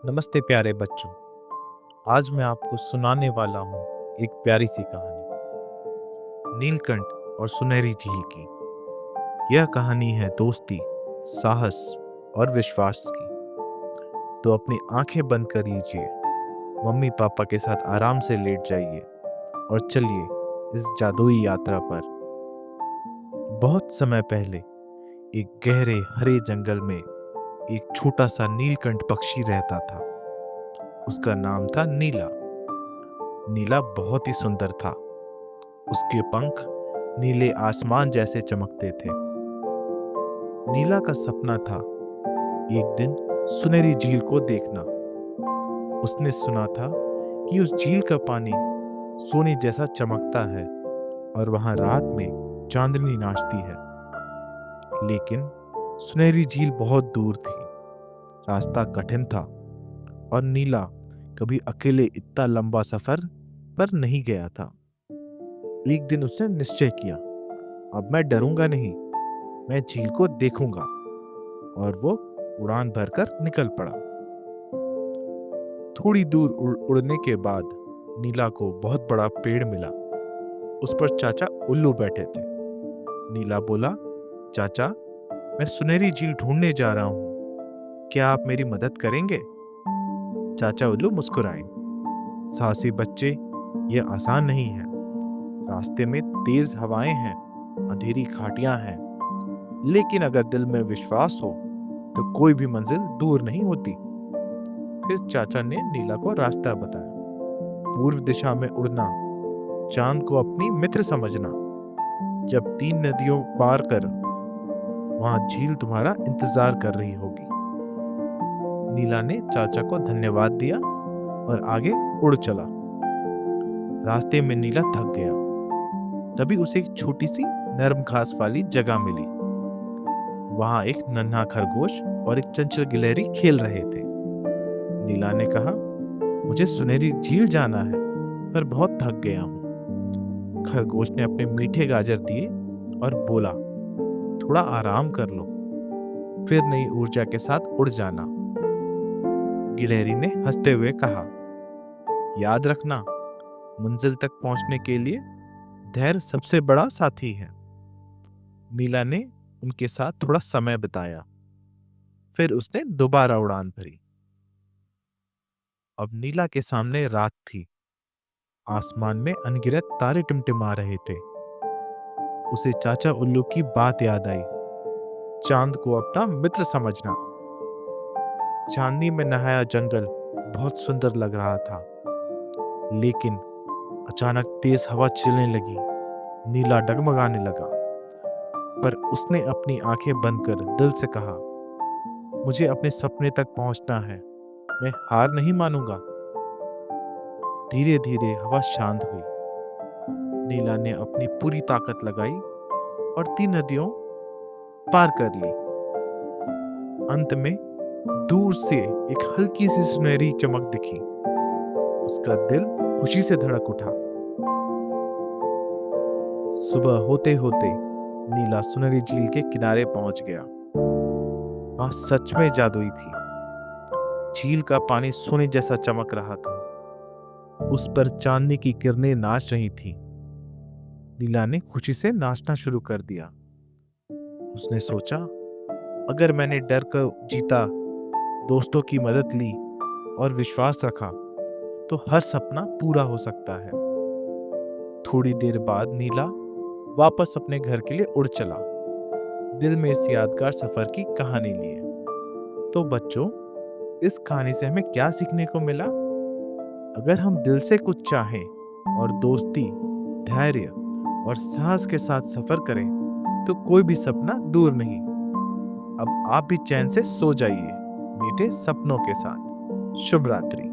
नमस्ते प्यारे बच्चों। आज मैं आपको सुनाने वाला हूँ एक प्यारी सी कहानी, नीलकंठ और सुनहरी झील की। यह कहानी है दोस्ती, साहस और विश्वास की। तो अपनी आंखें बंद कर लीजिए, मम्मी पापा के साथ आराम से लेट जाइए और चलिए इस जादुई यात्रा पर। बहुत समय पहले एक गहरे हरे जंगल में एक छोटा सा नीलकंठ पक्षी रहता था। उसका नाम था नीला। नीला बहुत ही सुंदर था। उसके पंख नीले आसमान जैसे चमकते थे। नीला का सपना था एक दिन सुनहरी झील को देखना। उसने सुना था कि उस झील का पानी सोने जैसा चमकता है और वहां रात में चांदनी नाचती है। लेकिन सुनहरी झील बहुत दूर थी, रास्ता कठिन था और नीला कभी अकेले इतना लंबा सफर पर नहीं गया था। एक दिन उसने निश्चय किया, अब मैं डरूंगा नहीं, मैं झील को देखूंगा। और वो उड़ान भरकर निकल पड़ा। थोड़ी दूर उड़ने के बाद नीला को बहुत बड़ा पेड़ मिला। उस पर चाचा उल्लू बैठे थे। नीला बोला, चाचा, मैं सुनहरी झील ढूंढने जा रहा हूँ, क्या आप मेरी मदद करेंगे? चाचा उल्लू मुस्कुराए। साहसी बच्चे, यह आसान नहीं है। रास्ते में तेज हवाएं हैं, अंधेरी घाटियां हैं, लेकिन अगर दिल में विश्वास हो तो कोई भी मंजिल दूर नहीं होती। फिर चाचा ने नीला को रास्ता बताया। पूर्व दिशा में उड़ना, चांद को अपनी मित्र समझना, जब 3 नदियों पार कर वहां झील तुम्हारा इंतजार कर रही होगी। नीला ने चाचा को धन्यवाद दिया और आगे उड़ चला। रास्ते में नीला थक गया। तभी उसे एक छोटी सी नरम घास वाली जगह मिली। वहां एक नन्हा खरगोश और एक चंचल गिलहरी खेल रहे थे। नीला ने कहा, मुझे सुनहरी झील जाना है, पर बहुत थक गया हूँ। खरगोश ने अपने मीठे गाजर दिए और बोला, थोड़ा आराम कर लो, फिर नई ऊर्जा के साथ उड़ जाना। गिलहरी ने हंसते हुए कहा, याद रखना, मंजिल तक पहुंचने के लिए धैर्य सबसे बड़ा साथी है। नीला ने उनके साथ थोड़ा समय बिताया। फिर उसने दोबारा उड़ान भरी। अब नीला के सामने रात थी। आसमान में अनगिनत तारे टिमटिमा रहे थे। उसे चाचा उल्लू की बात याद आई, चांद को अपना मित्र समझना। चांदनी में नहाया जंगल बहुत सुंदर लग रहा था, लेकिन अचानक तेज हवा चलने लगी। नीला डगमगाने लगा, पर उसने अपनी आंखें बंद कर दिल से कहा, मुझे अपने सपने तक पहुंचना है, मैं हार नहीं मानूंगा। धीरे धीरे हवा शांत हुई। नीला ने अपनी पूरी ताकत लगाई और 3 नदियों पार कर ली। अंत में दूर से एक हल्की सी सुनहरी चमक दिखी। उसका दिल खुशी से धड़क उठा। सुबह होते होते नीला सुनहरी झील के किनारे पहुंच गया। वहां सच में जादुई थी। झील का पानी सोने जैसा चमक रहा था। उस पर चांदनी की किरणें नाच रही थीं। नीला ने खुशी से नाचना शुरू कर दिया। उसने सोचा, अगर मैंने डर को जीता, दोस्तों की मदद ली और विश्वास रखा, तो हर सपना पूरा हो सकता है। थोड़ी देर बाद नीला वापस अपने घर के लिए उड़ चला, दिल में इस यादगार सफर की कहानी लिए। तो बच्चों, इस कहानी से हमें क्या सीखने को मिला? अगर हम दिल से कुछ चाहें और दोस्ती, धैर्य और साहस के साथ सफर करें, तो कोई भी सपना दूर नहीं। अब आप भी चैन से सो जाइए, मीठे सपनों के साथ। शुभ रात्रि।